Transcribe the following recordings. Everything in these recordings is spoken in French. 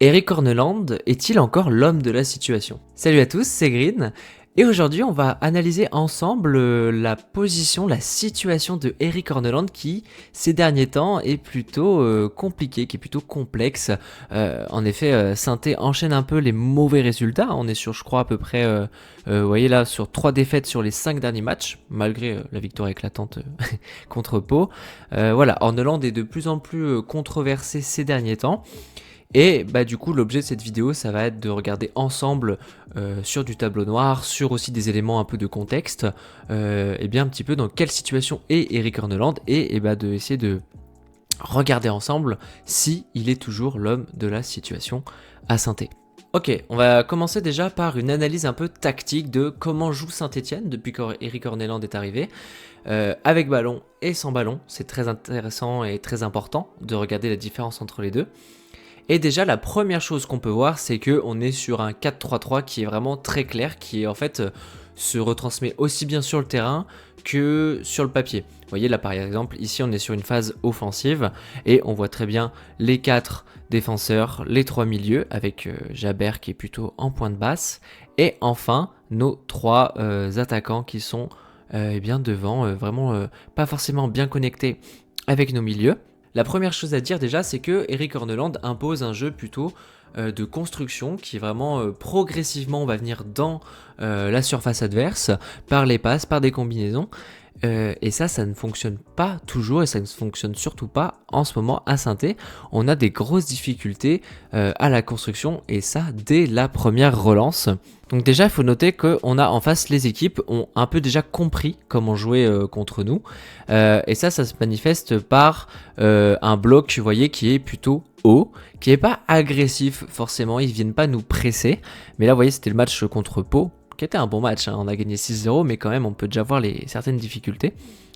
Eric Horneland est-il encore l'homme de la situation? Salut à tous, c'est Green, et aujourd'hui on va analyser ensemble la position, la situation de Eric Horneland qui, ces derniers temps, est plutôt compliqué, qui est plutôt complexe. En effet, Saint-Étienne enchaîne un peu les mauvais résultats. On est sur, je crois, à peu près, vous voyez là, sur 3 défaites sur les 5 derniers matchs, malgré la victoire éclatante contre Pau. Voilà, Horneland est de plus en plus controversé ces derniers temps. Et bah du coup l'objet de cette vidéo ça va être de regarder ensemble sur du tableau noir, sur aussi des éléments un peu de contexte, et bien un petit peu dans quelle situation est Eric Horneland et bah de essayer de regarder ensemble si il est toujours l'homme de la situation à Saint-Étienne. Ok, on va commencer déjà par une analyse un peu tactique de comment joue Saint-Étienne depuis qu'Eric Horneland est arrivé, avec ballon et sans ballon. C'est très intéressant et très important de regarder la différence entre les deux. Et déjà, la première chose qu'on peut voir, c'est qu'on est sur un 4-3-3 qui est vraiment très clair, qui en fait se retransmet aussi bien sur le terrain que sur le papier. Vous voyez là par exemple, ici on est sur une phase offensive et on voit très bien les 4 défenseurs, les 3 milieux avec Jabert qui est plutôt en pointe basse et enfin nos 3 attaquants qui sont eh bien devant, vraiment pas forcément bien connectés avec nos milieux. La première chose à dire déjà, c'est que Eric Horneland impose un jeu plutôt de construction qui vraiment progressivement va venir dans la surface adverse par les passes, par des combinaisons. Et ça ne fonctionne pas toujours et ça ne fonctionne surtout pas en ce moment à Saint-Étienne. On a des grosses difficultés à la construction et ça dès la première relance. Donc déjà il faut noter qu'on a en face les équipes ont un peu déjà compris comment jouer contre nous et ça se manifeste par un bloc, vous voyez, qui est plutôt haut, qui n'est pas agressif forcément, ils viennent pas nous presser, mais là vous voyez c'était le match contre Pau, qui était un bon match, hein. On a gagné 6-0, mais quand même on peut déjà voir certaines difficultés.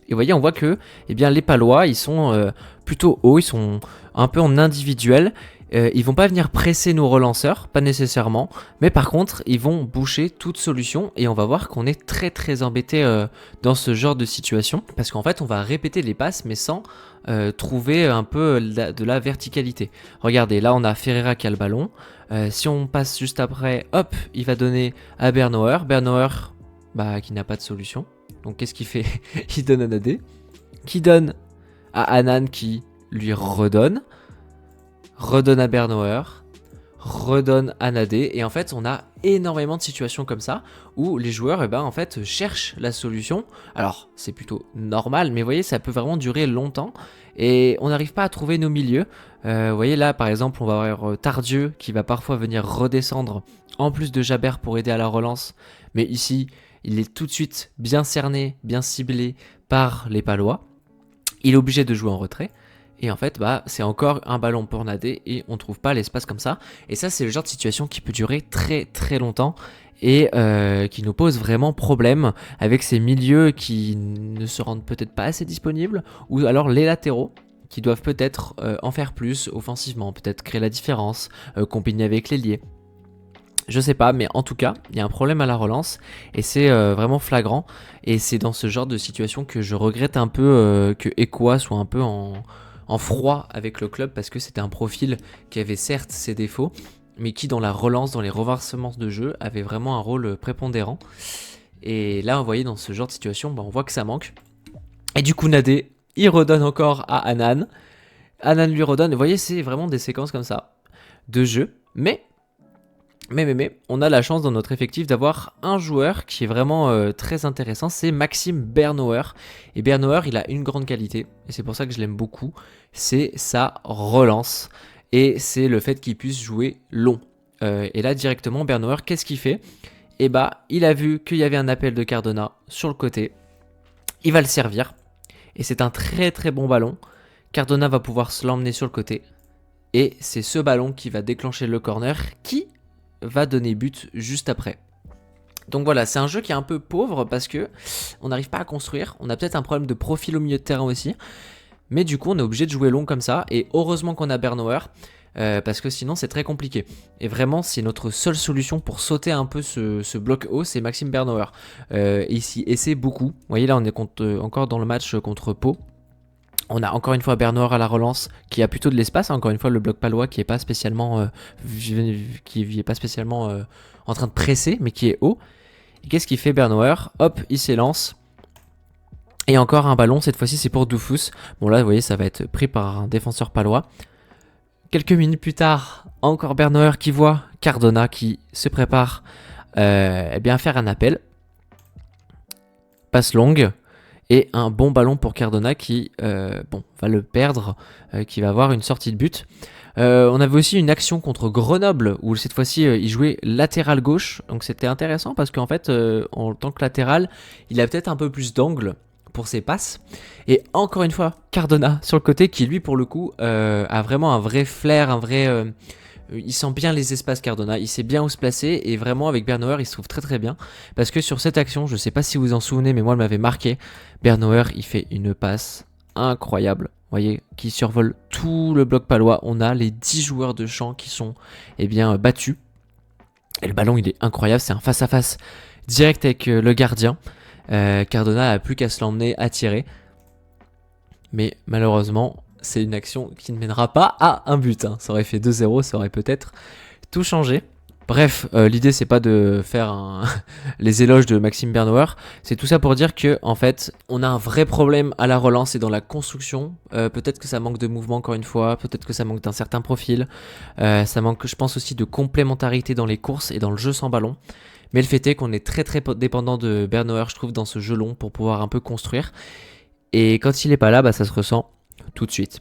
Et vous voyez, on voit que eh bien, les Palois, ils sont plutôt hauts, ils sont un peu en individuel. Ils vont pas venir presser nos relanceurs, pas nécessairement, mais par contre, ils vont boucher toute solution et on va voir qu'on est très très embêté dans ce genre de situation parce qu'en fait, on va répéter les passes mais sans trouver un peu de la verticalité. Regardez, là on a Ferreira qui a le ballon. Si on passe juste après, hop, il va donner à Bernauer. Bernauer, bah, qui n'a pas de solution. Donc qu'est-ce qu'il fait? Il donne à Nadé, qui donne à Anan qui lui redonne à Bernauer, redonne à Nadé, et en fait on a énormément de situations comme ça où les joueurs en fait cherchent la solution. Alors c'est plutôt normal, mais vous voyez ça peut vraiment durer longtemps et on n'arrive pas à trouver nos milieux. Vous voyez là par exemple on va avoir Tardieu qui va parfois venir redescendre en plus de Jabert pour aider à la relance, mais ici il est tout de suite bien cerné, bien ciblé par les Palois. Il est obligé de jouer en retrait. Et en fait, bah, c'est encore un ballon pour Nadé et on trouve pas l'espace comme ça. Et ça, c'est le genre de situation qui peut durer très très longtemps et qui nous pose vraiment problème avec ces milieux qui ne se rendent peut-être pas assez disponibles ou alors les latéraux qui doivent peut-être en faire plus offensivement, peut-être créer la différence, combiner avec l'ailier. Je sais pas, mais en tout cas, il y a un problème à la relance et c'est vraiment flagrant. Et c'est dans ce genre de situation que je regrette un peu que Ekoa soit un peu en froid avec le club parce que c'était un profil qui avait certes ses défauts, mais qui dans la relance, dans les renversements de jeu, avait vraiment un rôle prépondérant. Et là, vous voyez, dans ce genre de situation, bah, on voit que ça manque. Et du coup, Nadé, il redonne encore à Anan. Anan lui redonne. Vous voyez, c'est vraiment des séquences comme ça de jeu, mais on a la chance dans notre effectif d'avoir un joueur qui est vraiment très intéressant, c'est Maxime Bernauer. Et Bernauer, il a une grande qualité, et c'est pour ça que je l'aime beaucoup, c'est sa relance, et c'est le fait qu'il puisse jouer long. Et là, directement, Bernauer, qu'est-ce qu'il fait? Et bah, il a vu qu'il y avait un appel de Cardona sur le côté, il va le servir, et c'est un très très bon ballon. Cardona va pouvoir se l'emmener sur le côté, et c'est ce ballon qui va déclencher le corner, qui va donner but juste après. Donc voilà, c'est un jeu qui est un peu pauvre parce que on n'arrive pas à construire. On a peut-être un problème de profil au milieu de terrain aussi. Mais du coup, on est obligé de jouer long comme ça. Et heureusement qu'on a Bernauer parce que sinon, c'est très compliqué. Et vraiment, c'est notre seule solution pour sauter un peu ce bloc haut, c'est Maxime Bernauer. Ici, et c'est beaucoup. Vous voyez, là, on est encore dans le match contre Pau. On a encore une fois Bernauer à la relance qui a plutôt de l'espace. Encore une fois, le bloc palois qui est pas spécialement, en train de presser, mais qui est haut. Et qu'est-ce qu'il fait Bernauer? Hop, il s'élance. Et encore un ballon, cette fois-ci c'est pour Doufus. Bon là, vous voyez, ça va être pris par un défenseur palois. Quelques minutes plus tard, encore Bernauer qui voit Cardona qui se prépare à faire un appel. Passe longue. Et un bon ballon pour Cardona qui va le perdre, qui va avoir une sortie de but. On avait aussi une action contre Grenoble où cette fois-ci il jouait latéral gauche. Donc c'était intéressant parce qu'en fait en tant que latéral il a peut-être un peu plus d'angle pour ses passes. Et encore une fois Cardona sur le côté qui lui pour le coup a vraiment un vrai flair, il sent bien les espaces Cardona, il sait bien où se placer et vraiment avec Bernauer il se trouve très très bien parce que sur cette action, je sais pas si vous vous en souvenez mais moi elle m'avait marqué, Bernauer il fait une passe incroyable, vous voyez, qui survole tout le bloc palois, on a les 10 joueurs de champ qui sont battus et le ballon il est incroyable, c'est un face à face direct avec le gardien, Cardona a plus qu'à se l'emmener à tirer mais malheureusement c'est une action qui ne mènera pas à un but. Ça aurait fait 2-0, ça aurait peut-être tout changé. Bref, l'idée c'est pas de faire les éloges de Maxime Bernauer, c'est tout ça pour dire que en fait, on a un vrai problème à la relance et dans la construction. Peut-être que ça manque de mouvement encore une fois, peut-être que ça manque d'un certain profil, ça manque, je pense aussi de complémentarité dans les courses et dans le jeu sans ballon. Mais le fait est qu'on est très très dépendant de Bernauer, je trouve, dans ce jeu long pour pouvoir un peu construire. Et quand il est pas là, ça se ressent tout de suite.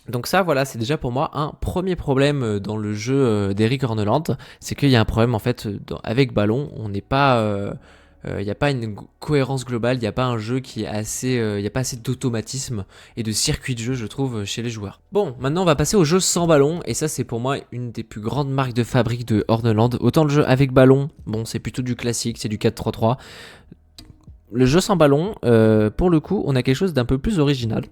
Donc ça voilà, c'est déjà pour moi un premier problème dans le jeu d'Eric Orneland, c'est qu'il y a un problème en fait avec ballon, on n'est pas il n'y a pas une cohérence globale, il n'y a pas un jeu qui est assez il n'y a pas assez d'automatisme et de circuit de jeu je trouve chez les joueurs. Bon, maintenant on va passer au jeu sans ballon et ça c'est pour moi une des plus grandes marques de fabrique de Orneland. Autant le jeu avec ballon, bon c'est plutôt du classique, c'est du 4-3-3. Le jeu sans ballon, pour le coup, on a quelque chose d'un peu plus original.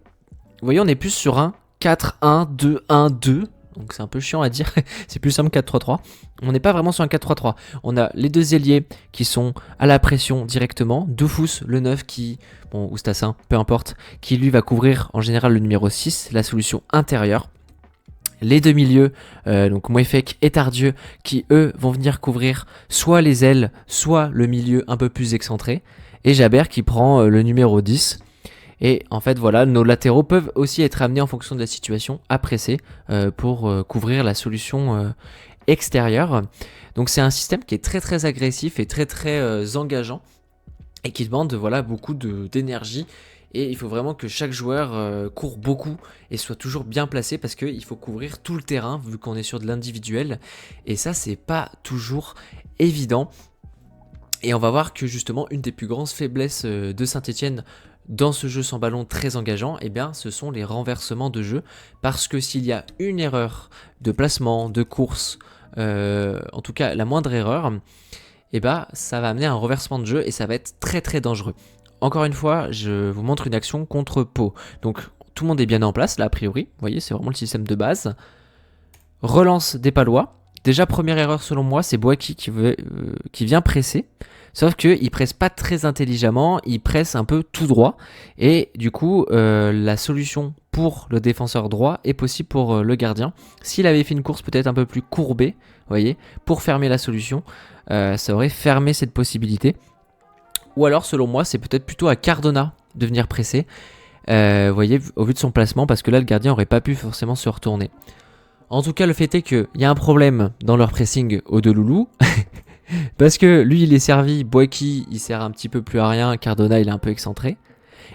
Vous voyez, on est plus sur un 4-1-2-1-2. Donc c'est un peu chiant à dire. C'est plus simple 4-3-3. On n'est pas vraiment sur un 4-3-3. On a les deux ailiers qui sont à la pression directement. Doufus, le 9 qui, ou Stassin, peu importe, qui lui va couvrir en général le numéro 6, la solution intérieure. Les deux milieux, donc Mouefek et Tardieu, qui eux vont venir couvrir soit les ailes, soit le milieu un peu plus excentré. Et Jabert qui prend le numéro 10. Et en fait voilà, nos latéraux peuvent aussi être amenés en fonction de la situation à presser pour couvrir la solution extérieure. Donc c'est un système qui est très très agressif et très très engageant et qui demande voilà beaucoup d'énergie. Et il faut vraiment que chaque joueur court beaucoup et soit toujours bien placé parce qu'il faut couvrir tout le terrain vu qu'on est sur de l'individuel. Et ça c'est pas toujours évident. Et on va voir que justement une des plus grandes faiblesses de Saint-Etienne dans ce jeu sans ballon très engageant, ce sont les renversements de jeu. Parce que s'il y a une erreur de placement, de course, en tout cas la moindre erreur, ça va amener à un renversement de jeu et ça va être très très dangereux. Encore une fois, je vous montre une action contre Pau. Donc tout le monde est bien en place là a priori, vous voyez c'est vraiment le système de base. Relance des Palois. Déjà première erreur selon moi, c'est Boaki qui vient presser. Sauf qu'il presse pas très intelligemment, il presse un peu tout droit. Et du coup, la solution pour le défenseur droit est possible pour le gardien. S'il avait fait une course peut-être un peu plus courbée, vous voyez, pour fermer la solution, ça aurait fermé cette possibilité. Ou alors, selon moi, c'est peut-être plutôt à Cardona de venir presser. Vous voyez, au vu de son placement, parce que là, le gardien aurait pas pu forcément se retourner. En tout cas, le fait est qu'il y a un problème dans leur pressing au de Loulou. Parce que lui, il est servi, Boaki, il sert un petit peu plus à rien, Cardona, il est un peu excentré.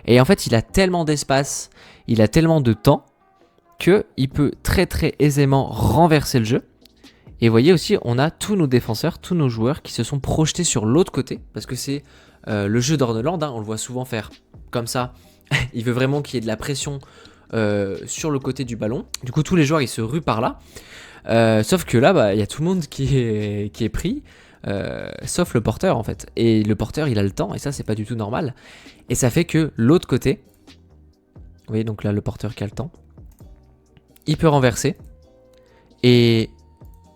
Et en fait, il a tellement d'espace, il a tellement de temps, qu'il peut très très aisément renverser le jeu. Et vous voyez aussi, on a tous nos défenseurs, tous nos joueurs qui se sont projetés sur l'autre côté. Parce que c'est le jeu d'Orneland, on le voit souvent faire comme ça. Il veut vraiment qu'il y ait de la pression sur le côté du ballon. Du coup, tous les joueurs, ils se ruent par là. Sauf que là, il y a tout le monde qui est pris. Sauf le porteur en fait. Et le porteur il a le temps et ça c'est pas du tout normal. Et ça fait que l'autre côté, vous voyez donc là le porteur qui a le temps, il peut renverser. Et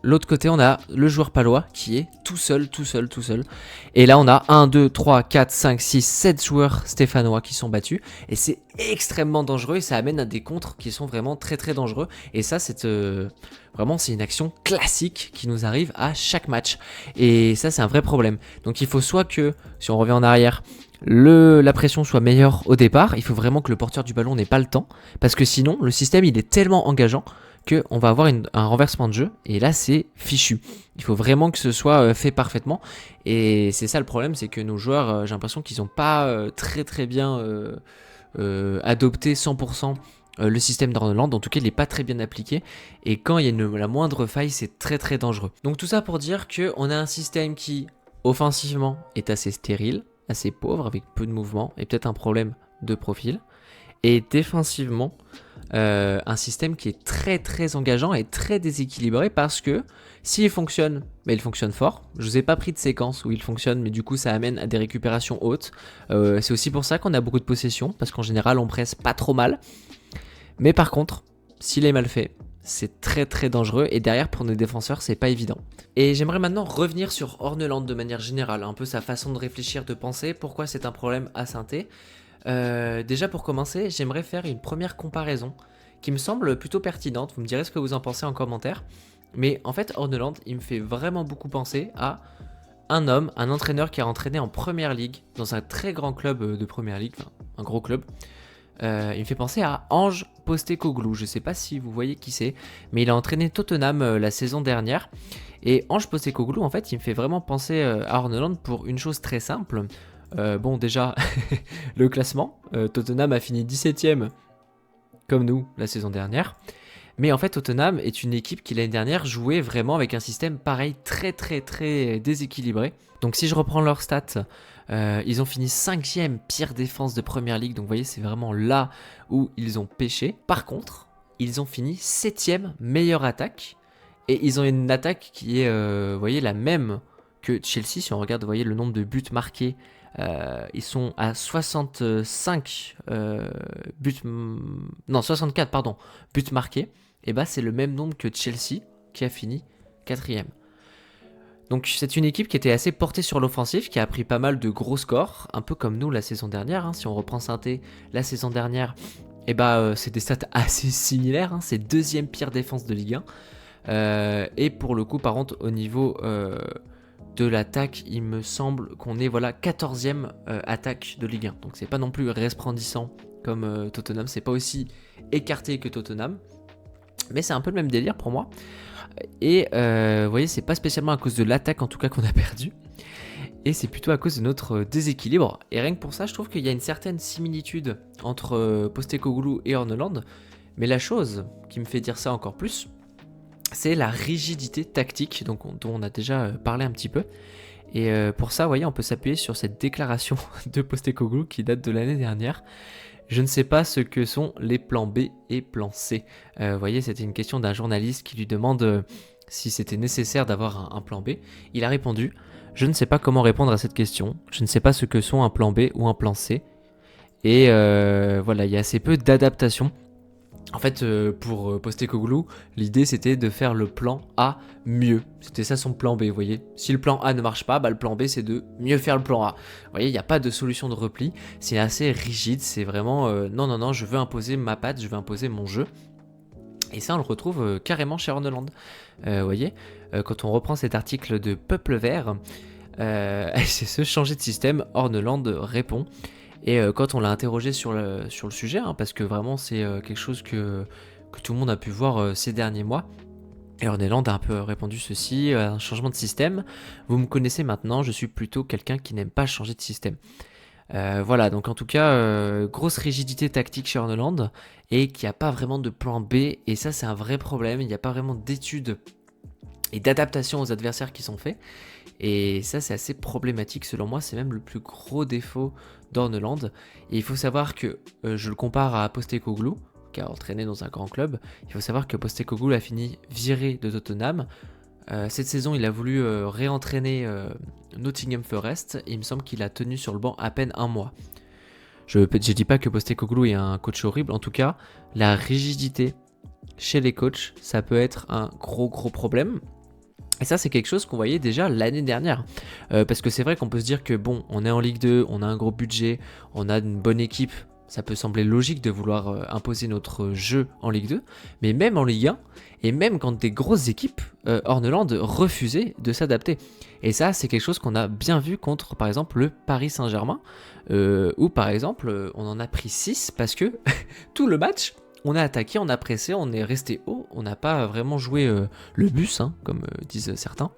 l'autre côté, on a le joueur palois qui est tout seul. Et là, on a 1, 2, 3, 4, 5, 6, 7 joueurs stéphanois qui sont battus. Et c'est extrêmement dangereux et ça amène à des contres qui sont vraiment très très dangereux. Et ça, vraiment, c'est une action classique qui nous arrive à chaque match. Et ça, c'est un vrai problème. Donc il faut soit que, si on revient en arrière, la pression soit meilleure au départ. Il faut vraiment que le porteur du ballon n'ait pas le temps. Parce que sinon, le système, il est tellement engageant qu'on va avoir un renversement de jeu, et là c'est fichu. Il faut vraiment que ce soit fait parfaitement, et c'est ça le problème, c'est que nos joueurs, j'ai l'impression qu'ils n'ont pas très bien adopté 100% le système d'Orneland. En tout cas il n'est pas très bien appliqué, et quand il y a la moindre faille, c'est très dangereux. Donc tout ça pour dire qu'on a un système qui, offensivement, est assez stérile, assez pauvre, avec peu de mouvement, et peut-être un problème de profil, et défensivement, un système qui est très engageant et très déséquilibré, parce que s'il fonctionne, il fonctionne fort. Je vous ai pas pris de séquence où il fonctionne, mais du coup ça amène à des récupérations hautes. C'est aussi pour ça qu'on a beaucoup de possession, parce qu'en général on presse pas trop mal. Mais par contre, s'il est mal fait, c'est très dangereux, et derrière pour nos défenseurs c'est pas évident. Et j'aimerais maintenant revenir sur Orneland de manière générale, un peu sa façon de réfléchir, de penser, pourquoi c'est un problème à Saint-Étienne. Déjà pour commencer, j'aimerais faire une première comparaison qui me semble plutôt pertinente. Vous me direz ce que vous en pensez en commentaire. Mais en fait, Orneland, il me fait vraiment beaucoup penser à un entraîneur qui a entraîné en première ligue, dans un très grand club de première ligue, enfin un gros club. Il me fait penser à Ange Postecoglou. Je sais pas si vous voyez qui c'est, mais il a entraîné Tottenham la saison dernière. Et Ange Postecoglou, en fait, il me fait vraiment penser à Orneland pour une chose très simple. Bon, déjà, le classement, Tottenham a fini 17ème comme nous la saison dernière. Mais en fait, Tottenham est une équipe qui l'année dernière jouait vraiment avec un système pareil, très déséquilibré. Donc si je reprends leurs stats, ils ont fini 5ème pire défense de première ligue. Donc vous voyez, c'est vraiment là où ils ont pêché. Par contre, ils ont fini 7ème meilleure attaque. Et ils ont une attaque qui est, vous voyez, la même que Chelsea. Si on regarde, vous voyez, le nombre de buts marqués, ils sont à 65 64 pardon, buts marqués. Et bah c'est le même nombre que Chelsea qui a fini 4ème. Donc c'est une équipe qui était assez portée sur l'offensif, qui a pris pas mal de gros scores, un peu comme nous la saison dernière. Si on reprend Saint-Étienne la saison dernière, et c'est des stats assez similaires. C'est 2ème pire défense de Ligue 1. Et pour le coup, par contre, au niveau de l'attaque, il me semble qu'on est 14ème attaque de Ligue 1. Donc c'est pas non plus resplendissant comme Tottenham, c'est pas aussi écarté que Tottenham, mais c'est un peu le même délire pour moi. Et vous voyez, c'est pas spécialement à cause de l'attaque en tout cas qu'on a perdu, et c'est plutôt à cause de notre déséquilibre. Et rien que pour ça, je trouve qu'il y a une certaine similitude entre Postecoglou et Orneland. Mais la chose qui me fait dire ça encore plus, c'est la rigidité tactique dont on a déjà parlé un petit peu. Et pour ça, vous voyez, on peut s'appuyer sur cette déclaration de Postecoglou qui date de l'année dernière. Je ne sais pas ce que sont les plans B et plans C. Vous voyez, c'était une question d'un journaliste qui lui demande si c'était nécessaire d'avoir un plan B. Il a répondu: je ne sais pas comment répondre à cette question. Je ne sais pas ce que sont un plan B ou un plan C. Et voilà, il y a assez peu d'adaptation. En fait, pour Postecoglou, l'idée c'était de faire le plan A mieux. C'était ça son plan B, vous voyez. Si le plan A ne marche pas, le plan B c'est de mieux faire le plan A. Vous voyez, il n'y a pas de solution de repli. C'est assez rigide, c'est vraiment non, je veux imposer ma patte, je veux imposer mon jeu. Et ça, on le retrouve carrément chez Orneland. Vous voyez, quand on reprend cet article de Peuple Vert, c'est ce changer de système, Orneland répond. Et quand on l'a interrogé sur le sujet, parce que vraiment c'est quelque chose que tout le monde a pu voir ces derniers mois, et Orneland a un peu répondu ceci: un changement de système. Vous me connaissez maintenant, je suis plutôt quelqu'un qui n'aime pas changer de système. Voilà, donc en tout cas, grosse rigidité tactique chez Orneland, et qu'il n'y a pas vraiment de plan B, et ça c'est un vrai problème. Il n'y a pas vraiment d'études et d'adaptation aux adversaires qui sont faits. Et ça c'est assez problématique selon moi, c'est même le plus gros défaut d'Orneland. Et il faut savoir que, je le compare à Postecoglou, qui a entraîné dans un grand club. Il faut savoir que Postecoglou a fini viré de Tottenham. Cette saison il a voulu réentraîner Nottingham Forest, et il me semble qu'il a tenu sur le banc à peine un mois. Je dis pas que Postecoglou est un coach horrible, en tout cas la rigidité chez les coachs, ça peut être un gros problème. Et ça, c'est quelque chose qu'on voyait déjà l'année dernière. Parce que c'est vrai qu'on peut se dire que bon, on est en Ligue 2, on a un gros budget, on a une bonne équipe. Ça peut sembler logique de vouloir imposer notre jeu en Ligue 2. Mais même en Ligue 1, et même quand des grosses équipes, Horneland refusait de s'adapter. Et ça, c'est quelque chose qu'on a bien vu contre, par exemple, le Paris Saint-Germain. Où, par exemple, on en a pris 6 parce que tout le match, on a attaqué, on a pressé, on est resté haut, on n'a pas vraiment joué le bus, hein, comme disent certains.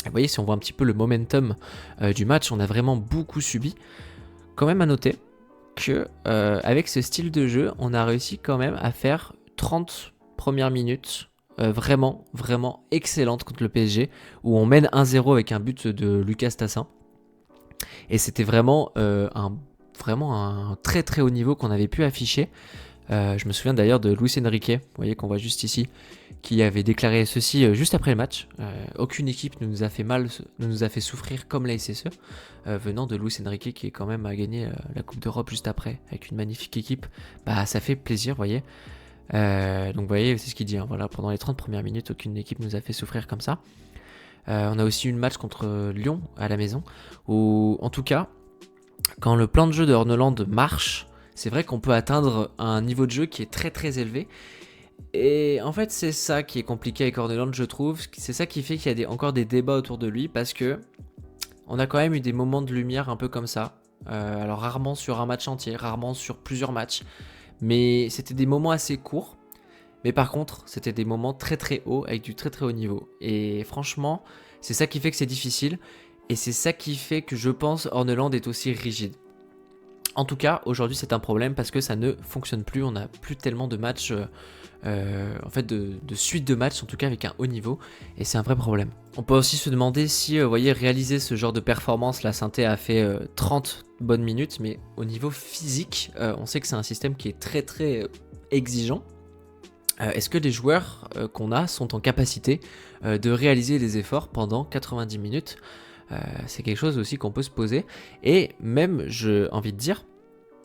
Et vous voyez, si on voit un petit peu le momentum du match, on a vraiment beaucoup subi. Quand même à noter que avec ce style de jeu, on a réussi quand même à faire 30 premières minutes vraiment, vraiment excellentes contre le PSG, où on mène 1-0 avec un but de Lucas Tassin. Et c'était vraiment un très très haut niveau qu'on avait pu afficher. Je me souviens d'ailleurs de Luis Enrique, vous voyez qu'on voit juste ici, qui avait déclaré ceci juste après le match. Aucune équipe ne nous a fait mal, ne nous a fait souffrir comme la SSE, venant de Luis Enrique qui est quand même a gagné la Coupe d'Europe juste après, avec une magnifique équipe. Bah ça fait plaisir, vous voyez. Donc vous voyez, c'est ce qu'il dit, hein, voilà, pendant les 30 premières minutes, aucune équipe nous a fait souffrir comme ça. On a aussi eu une match contre Lyon à la maison, où en tout cas, quand le plan de jeu de Horneland marche, c'est vrai qu'on peut atteindre un niveau de jeu qui est très très élevé. Et en fait, c'est ça qui est compliqué avec Horneland, je trouve. C'est ça qui fait qu'il y a encore des débats autour de lui, parce que on a quand même eu des moments de lumière un peu comme ça. Alors rarement sur un match entier, rarement sur plusieurs matchs. Mais c'était des moments assez courts. Mais par contre, c'était des moments très très hauts, avec du très très haut niveau. Et franchement, c'est ça qui fait que c'est difficile. Et c'est ça qui fait que je pense Horneland est aussi rigide. En tout cas, aujourd'hui c'est un problème parce que ça ne fonctionne plus, on n'a plus tellement de matchs, en fait de suite de matchs, en tout cas avec un haut niveau, et c'est un vrai problème. On peut aussi se demander si, vous voyez, réaliser ce genre de performance, la Saint-Étienne a fait 30 bonnes minutes, mais au niveau physique, on sait que c'est un système qui est très très exigeant. Est-ce que les joueurs qu'on a sont en capacité de réaliser les efforts pendant 90 minutes? C'est quelque chose aussi qu'on peut se poser. Et même, j'ai envie de dire,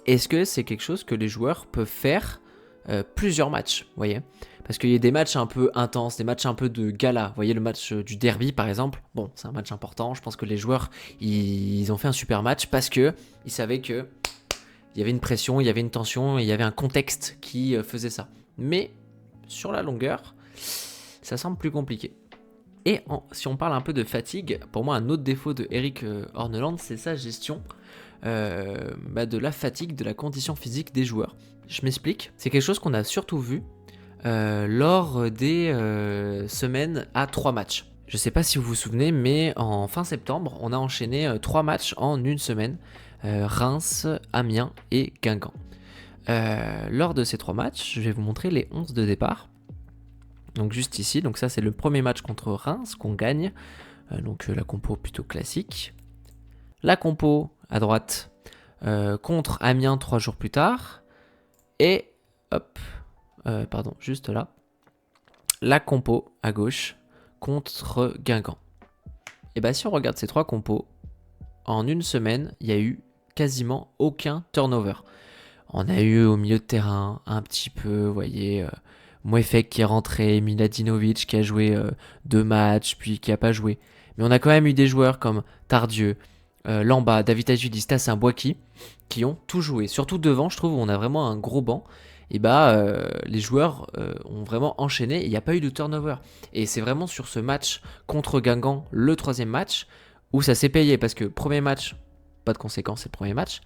est-ce que c'est quelque chose que les joueurs peuvent faire plusieurs matchs, vous voyez? Parce qu'il y a des matchs un peu intenses, des matchs un peu de gala. Vous voyez le match du derby par exemple. Bon, c'est un match important. Je pense que les joueurs, ils ont fait un super match parce que ils savaient que il y avait une pression, il y avait une tension, il y avait un contexte qui faisait ça. Mais sur la longueur, ça semble plus compliqué. Et si on parle un peu de fatigue, pour moi un autre défaut de Erik Horneland, c'est sa gestion de la fatigue, de la condition physique des joueurs. Je m'explique, c'est quelque chose qu'on a surtout vu lors des semaines à 3 matchs. Je ne sais pas si vous vous souvenez, mais en fin septembre, on a enchaîné 3 matchs en une semaine. Reims, Amiens et Guingamp. Lors de ces 3 matchs, je vais vous montrer les 11 de départ. Donc juste ici, donc ça c'est le premier match contre Reims qu'on gagne, donc la compo plutôt classique. La compo à droite contre Amiens 3 jours plus tard, et hop, juste là, la compo à gauche contre Guingamp. Et bah si on regarde ces 3 compos, en une semaine, il y a eu quasiment aucun turnover. On a eu au milieu de terrain un petit peu, vous voyez... Mouefek qui est rentré, Miladinovic qui a joué 2 matchs, puis qui n'a pas joué. Mais on a quand même eu des joueurs comme Tardieu, Lamba, David Agilis, Tassin, Boaki, qui ont tout joué. Surtout devant, je trouve, où on a vraiment un gros banc. Et les joueurs ont vraiment enchaîné et il n'y a pas eu de turnover. Et c'est vraiment sur ce match contre Guingamp, le 3e match, où ça s'est payé. Parce que premier match, pas de conséquences, c'est le premier match.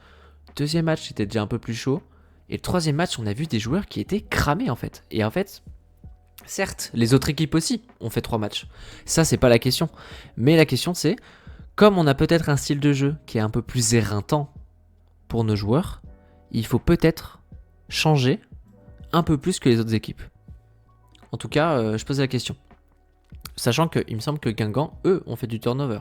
Deuxième match, c'était déjà un peu plus chaud. Et le 3e match, on a vu des joueurs qui étaient cramés en fait. Et en fait, certes, les autres équipes aussi ont fait 3 matchs. Ça, c'est pas la question. Mais la question, c'est, comme on a peut-être un style de jeu qui est un peu plus éreintant pour nos joueurs, il faut peut-être changer un peu plus que les autres équipes. En tout cas, je pose la question. Sachant qu'il me semble que Guingamp, eux, ont fait du turnover.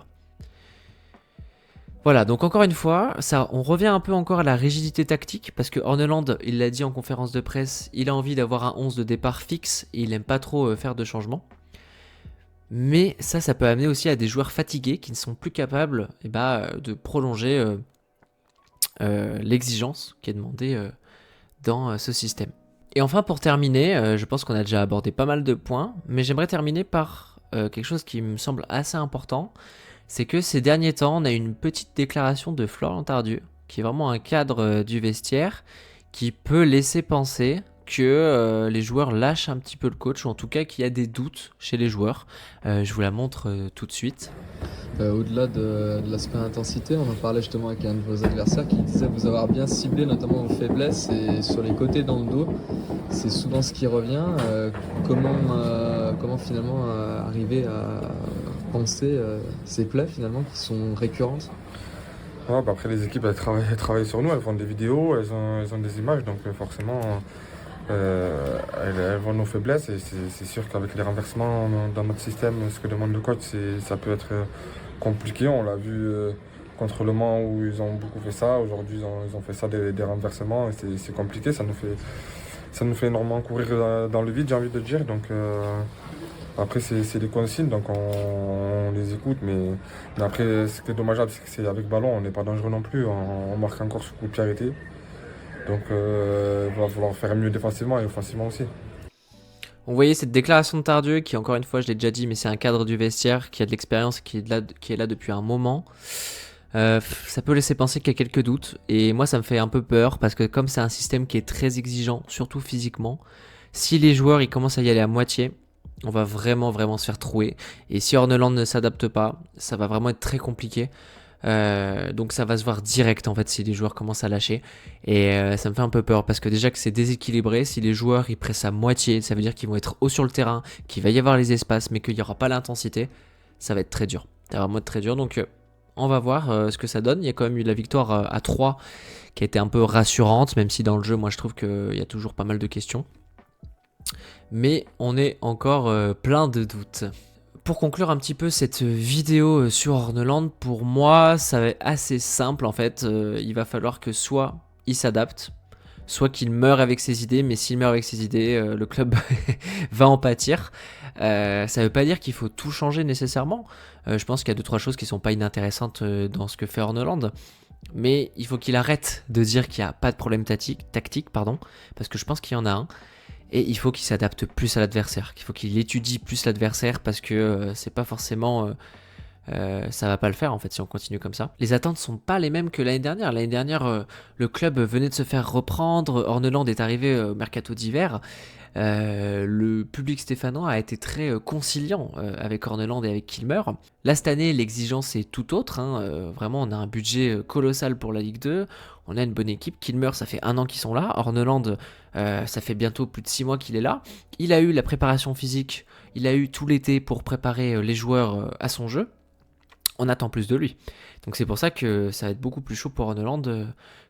Voilà, donc encore une fois, on revient un peu encore à la rigidité tactique, parce que Horneland, il l'a dit en conférence de presse, il a envie d'avoir un 11 de départ fixe, et il n'aime pas trop faire de changements. Mais ça peut amener aussi à des joueurs fatigués qui ne sont plus capables de prolonger l'exigence qui est demandée dans ce système. Et enfin, pour terminer, je pense qu'on a déjà abordé pas mal de points, mais j'aimerais terminer par quelque chose qui me semble assez important, c'est que ces derniers temps, on a une petite déclaration de Florian Tardieu, qui est vraiment un cadre du vestiaire, qui peut laisser penser que les joueurs lâchent un petit peu le coach, ou en tout cas qu'il y a des doutes chez les joueurs. Je vous la montre tout de suite. Au-delà de l'aspect intensité, on en parlait justement avec un de vos adversaires qui disait vous avoir bien ciblé notamment vos faiblesses et sur les côtés dans le dos. C'est souvent ce qui revient. Comment finalement arriver à penser ces plaies finalement qui sont récurrentes? Ouais, bah après les équipes elles travaillent sur nous, elles font des vidéos, elles ont des images, donc forcément elles voient nos faiblesses et c'est sûr qu'avec les renversements dans notre système, ce que demande le coach, ça peut être compliqué. On l'a vu contre Le Mans où ils ont beaucoup fait ça. Aujourd'hui ils ont fait ça des renversements et c'est compliqué, ça nous fait énormément courir dans le vide, j'ai envie de dire. Donc après c'est des consignes, donc on les écoute, mais après ce qui est dommageable c'est que c'est avec ballon, on n'est pas dangereux non plus, on marque encore ce coup de pied arrêté. Donc il va falloir faire mieux défensivement et offensivement aussi. On voyait cette déclaration de Tardieu qui, encore une fois, je l'ai déjà dit, mais c'est un cadre du vestiaire qui a de l'expérience, qui est là depuis un moment. Ça peut laisser penser qu'il y a quelques doutes, et moi ça me fait un peu peur parce que comme c'est un système qui est très exigeant, surtout physiquement, si les joueurs ils commencent à y aller à moitié, on va vraiment se faire trouer. Et si Horneland ne s'adapte pas, ça va vraiment être très compliqué. Donc ça va se voir direct en fait si les joueurs commencent à lâcher. Et ça me fait un peu peur parce que déjà que c'est déséquilibré, si les joueurs ils pressent à moitié, ça veut dire qu'ils vont être haut sur le terrain, qu'il va y avoir les espaces mais qu'il n'y aura pas l'intensité. Ça va être très dur. Ça va vraiment être très dur, donc on va voir ce que ça donne. Il y a quand même eu la victoire à 3 qui a été un peu rassurante, même si dans le jeu moi je trouve qu'il y a toujours pas mal de questions. Mais on est encore plein de doutes. Pour conclure un petit peu cette vidéo sur Horneland, pour moi ça va être assez simple en fait. Il va falloir que soit il s'adapte, soit qu'il meure avec ses idées, mais s'il meurt avec ses idées, le club va en pâtir. Ça veut pas dire qu'il faut tout changer nécessairement. Je pense qu'il y a 2-3 choses qui sont pas inintéressantes dans ce que fait Horneland. Mais il faut qu'il arrête de dire qu'il n'y a pas de problème tactique, parce que je pense qu'il y en a un. Et il faut qu'il s'adapte plus à l'adversaire, qu'il faut qu'il étudie plus l'adversaire parce que c'est pas forcément... ça va pas le faire en fait si on continue comme ça. Les attentes sont pas les mêmes que l'année dernière. L'année dernière, le club venait de se faire reprendre, Horneland est arrivé au mercato d'hiver. Le public stéphanois a été très conciliant avec Horneland et avec Kilmer. Là cette année l'exigence est tout autre, hein. Vraiment on a un budget colossal pour la Ligue 2, on a une bonne équipe. Kilmer ça fait 1 an qu'ils sont là, Horneland ça fait bientôt plus de 6 mois qu'il est là. Il a eu la préparation physique, il a eu tout l'été pour préparer les joueurs à son jeu. On attend plus de lui. Donc c'est pour ça que ça va être beaucoup plus chaud pour Horneland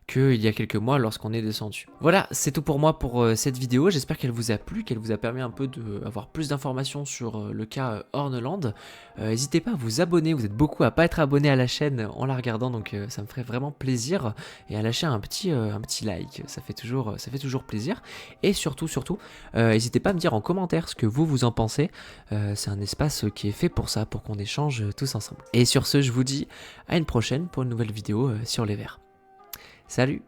qu'il y a quelques mois lorsqu'on est descendu. Voilà, c'est tout pour moi pour cette vidéo. J'espère qu'elle vous a plu, qu'elle vous a permis un peu d'avoir plus d'informations sur le cas Horneland. N'hésitez pas à vous abonner, vous êtes beaucoup à pas être abonné à la chaîne en la regardant, donc ça me ferait vraiment plaisir. Et à lâcher un petit like, ça fait toujours plaisir. Et surtout, n'hésitez pas à me dire en commentaire ce que vous en pensez. C'est un espace qui est fait pour ça, pour qu'on échange tous ensemble. Et sur ce, je vous dis à une prochaine pour une nouvelle vidéo sur les Verts. Salut!